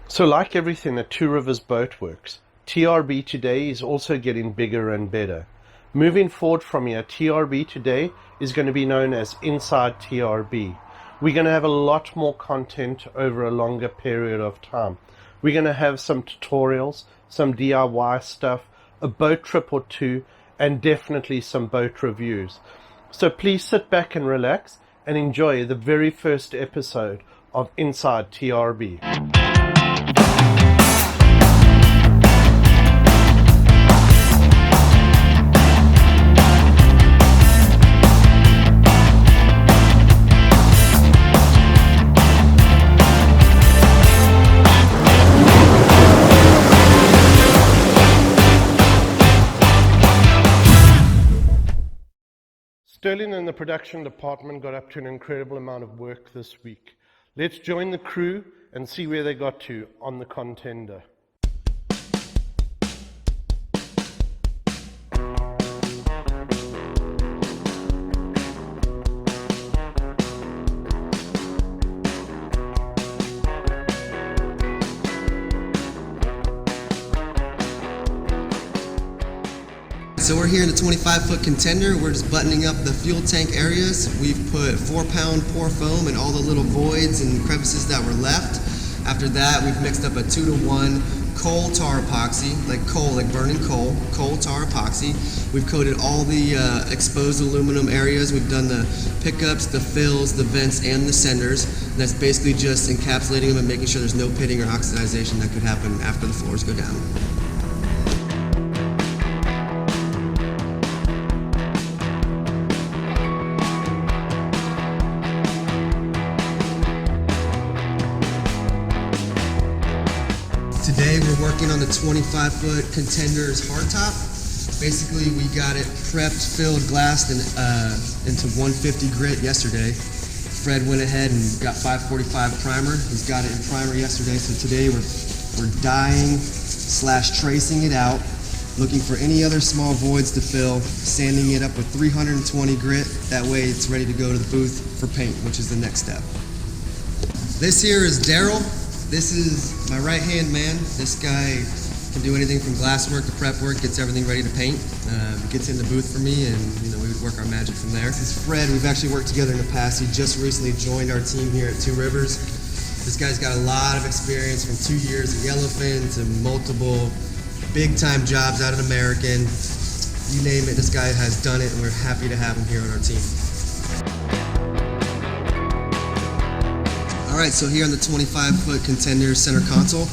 So like everything at Two Rivers Boatworks, TRB today is also getting bigger and better. Moving forward from here, TRB today is going to be known as Inside TRB. We're going to have a lot more content over a longer period of time. We're going to have some tutorials, some DIY stuff, a boat trip or two, and definitely some boat reviews. So please sit back and relax and enjoy the very first episode of Inside TRB. Sterling and the production department got up to an incredible amount of work this week. Let's join the crew and see where they got to on the Contender. So we're here in the 25-foot Contender. We're just buttoning up the fuel tank areas. We've put 4-pound pour foam in all the little voids and crevices that were left. After that, we've mixed up a 2-to-1 coal tar epoxy, like burning coal tar epoxy. We've coated all the exposed aluminum areas. We've done the pickups, the fills, the vents, and the senders. And that's basically just encapsulating them and making sure there's no pitting or oxidization that could happen after the floors go down. Today we're working on the 25-foot Contender's hardtop. Basically, we got it prepped, filled, glassed into 150 grit yesterday. Fred went ahead and got 545 primer. He's got it in primer yesterday, so today we're dyeing / tracing it out, looking for any other small voids to fill, sanding it up with 320 grit. That way it's ready to go to the booth for paint, which is the next step. This here is Daryl. This is my right-hand man. This guy can do anything from glass work to prep work, gets everything ready to paint, gets in the booth for me, and we would work our magic from there. This is Fred. We've actually worked together in the past. He just recently joined our team here at Two Rivers. This guy's got a lot of experience from 2 years at Yellowfin to multiple big-time jobs out at American. You name it, this guy has done it, and we're happy to have him here on our team. Alright, so here on the 25-foot Contender center console,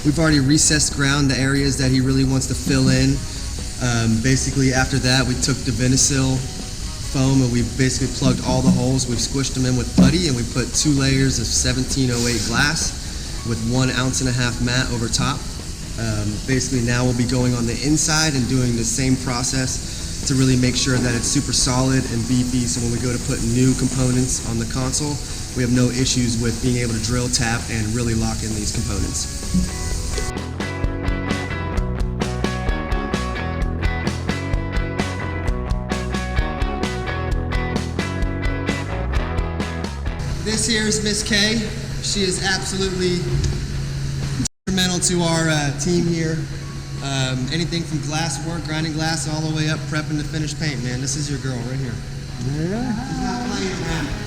we've already recessed ground the areas that he really wants to fill in. Basically, after that, we took the Vinisil foam and we basically plugged all the holes. We've squished them in with putty, and we put 2 layers of 1708 glass with 1.5 ounce mat over top. Basically, now we'll be going on the inside and doing the same process to really make sure that it's super solid and beefy, so when we go to put new components on the console, we have no issues with being able to drill, tap, and really lock in these components. This here is Miss K. She is absolutely instrumental to our team here. Anything from glass work, grinding glass, all the way up, prepping to finished paint, man. This is your girl right here. Yeah. She's not playing, man.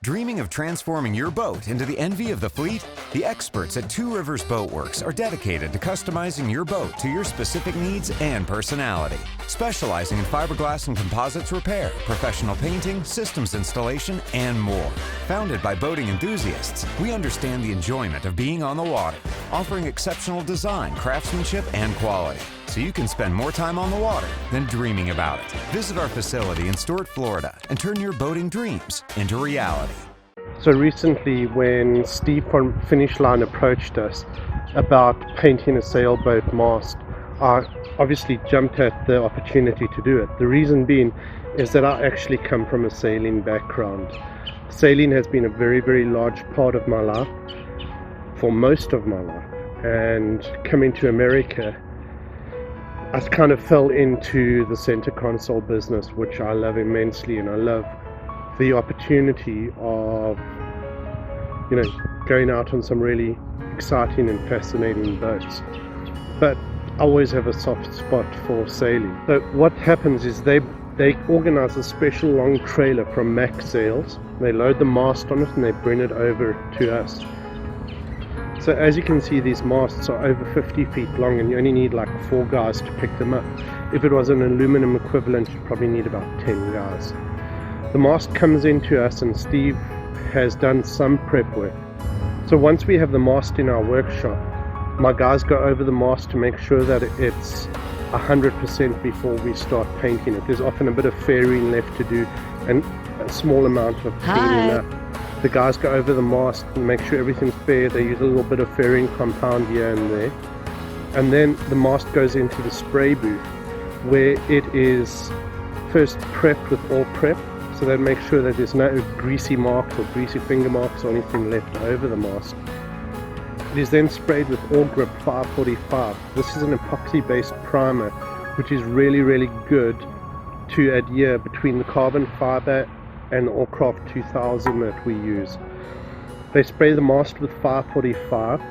Dreaming of transforming your boat into the envy of the fleet? The experts at Two Rivers Boatworks are dedicated to customizing your boat to your specific needs and personality. Specializing in fiberglass and composites repair, professional painting, systems installation, and more. Founded by boating enthusiasts, we understand the enjoyment of being on the water. offering exceptional design, craftsmanship, and quality, so you can spend more time on the water than dreaming about it. Visit our facility in Stuart, Florida, and turn your boating dreams into reality. So recently when Steve from Finish Line approached us about painting a sailboat mast, I obviously jumped at the opportunity to do it. The reason being is that I actually come from a sailing background. Sailing has been a very, very large part of my life for most of my life, and coming to America, I kind of fell into the center console business, which I love immensely, and I love the opportunity of, you know, going out on some really exciting and fascinating boats. But I always have a soft spot for sailing. So what happens is they organize a special long trailer from Mac Sails. They load the mast on it and they bring it over to us. So as you can see, these masts are over 50 feet long, and you only need like 4 guys to pick them up. If it was an aluminum equivalent, you'd probably need about 10 guys. The mast comes into us, and Steve has done some prep work. So once we have the mast in our workshop, my guys go over the mast to make sure that it's 100% before we start painting it. There's often a bit of fairing left to do and a small amount of cleaning up. The guys go over the mast and make sure everything's fair. They use a little bit of fairing compound here and there. And then the mast goes into the spray booth, where it is first prepped with all prep, so they make sure that there's no greasy marks or greasy finger marks or anything left over the mast. It is then sprayed with All Grip 545. This is an epoxy based primer which is really, really good to adhere between the carbon fiber and the Allcraft 2000 that we use. They spray the mast with 545.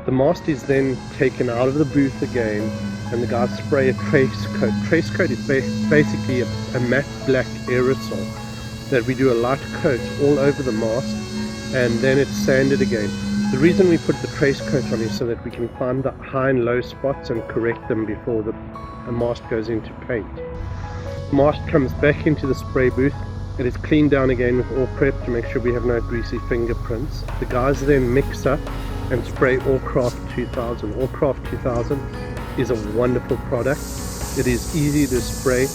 The mast is then taken out of the booth again, and the guys spray a trace coat. Trace coat is basically a matte black aerosol that we do a light coat all over the mast, and then it's sanded again. The reason we put the trace coat on is so that we can find the high and low spots and correct them before the mast goes into paint. The mast comes back into the spray booth. It is cleaned down again with all prep to make sure we have no greasy fingerprints. The guys then mix up and spray Allcraft 2000. Allcraft 2000 is a wonderful product. It is easy to spray,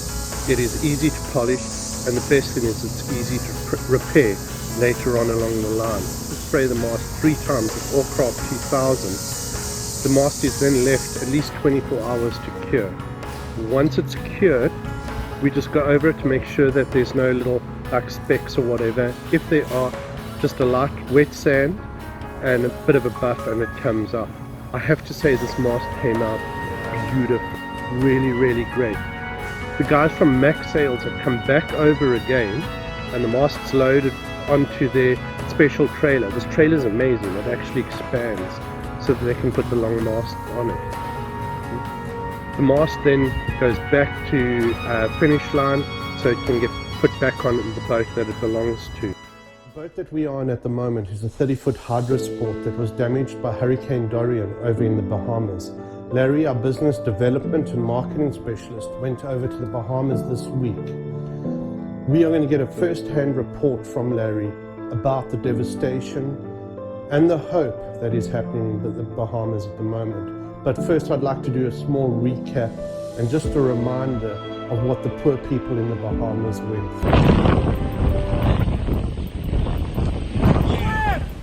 it is easy to polish, and the best thing is it's easy to repair later on along the line. We spray the mast 3 times with Allcraft 2000. The mast is then left at least 24 hours to cure. Once it's cured, we just go over it to make sure that there's no little like specks or whatever. If there are, just a light wet sand and a bit of a buff, and it comes off. I have to say this mast came out beautiful, really, really great. The guys from Mac Sails have come back over again, and the mast's loaded onto their special trailer. This trailer is amazing. It actually expands so that they can put the long mast on it. The mast then goes back to Finish Line so it can get put back on the boat that it belongs to. The boat that we are on at the moment is a 30-foot Hydrosport that was damaged by Hurricane Dorian over in the Bahamas. Larry, our business development and marketing specialist, went over to the Bahamas this week. We are going to get a first-hand report from Larry about the devastation and the hope that is happening in the Bahamas at the moment. But first I'd like to do a small recap and just a reminder of what the poor people in the Bahamas went through.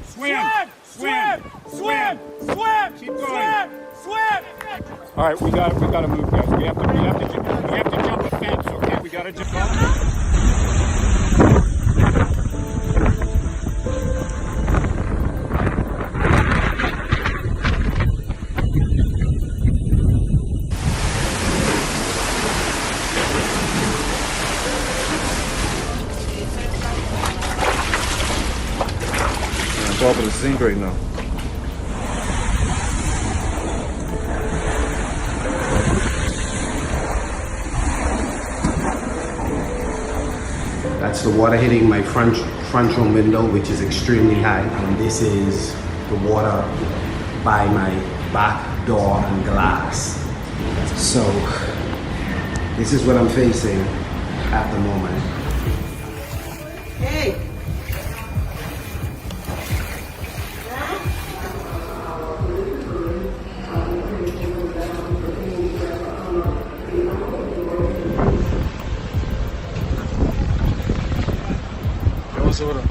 Swim! Keep going. Swim! All right, we got to move, guys. We have to jump the fence, okay? We got to jump off. Top of the sink right now. That's the water hitting my front room window, which is extremely high, and this is the water by my back door and glass. So this is what I'm facing at the moment. Hey! Minnesota.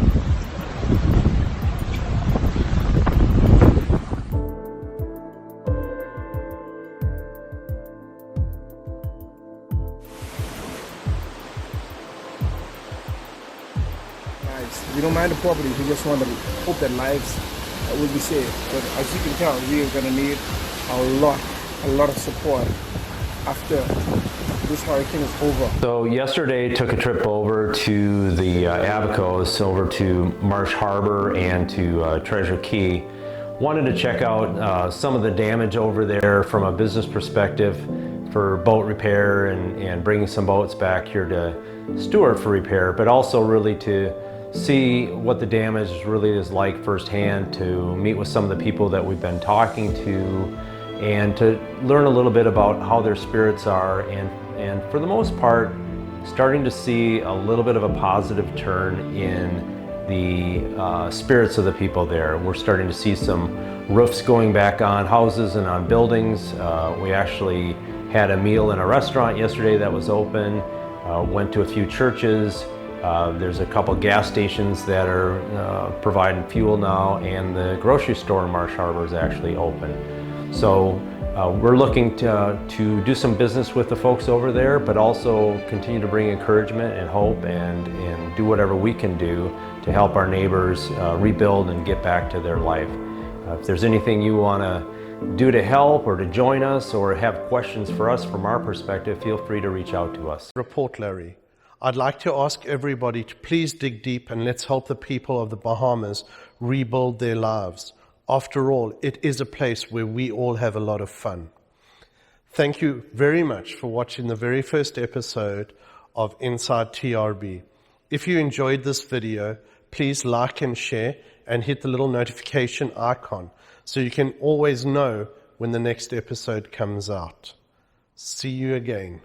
We don't mind the property. We just want to hope that lives will be saved. But as you can tell, we are going to need a lot of support after this hurricane is over. So yesterday took a trip over to the Abacos, over to Marsh Harbor and to Treasure Key. Wanted to check out some of the damage over there from a business perspective for boat repair and bringing some boats back here to Stewart for repair, but also really to see what the damage really is like firsthand, to meet with some of the people that we've been talking to, and to learn a little bit about how their spirits are, and for the most part, starting to see a little bit of a positive turn in the spirits of the people there. We're starting to see some roofs going back on houses and on buildings. We actually had a meal in a restaurant yesterday that was open, went to a few churches. There's a couple gas stations that are providing fuel now, and the grocery store in Marsh Harbor is actually open. So we're looking to do some business with the folks over there, but also continue to bring encouragement and hope and do whatever we can do to help our neighbors rebuild and get back to their life. If there's anything you want to do to help or to join us or have questions for us from our perspective, feel free to reach out to us. Report, Larry. I'd like to ask everybody to please dig deep and let's help the people of the Bahamas rebuild their lives. After all, it is a place where we all have a lot of fun. Thank you very much for watching the very first episode of Inside TRB. If you enjoyed this video, please like and share and hit the little notification icon so you can always know when the next episode comes out. See you again.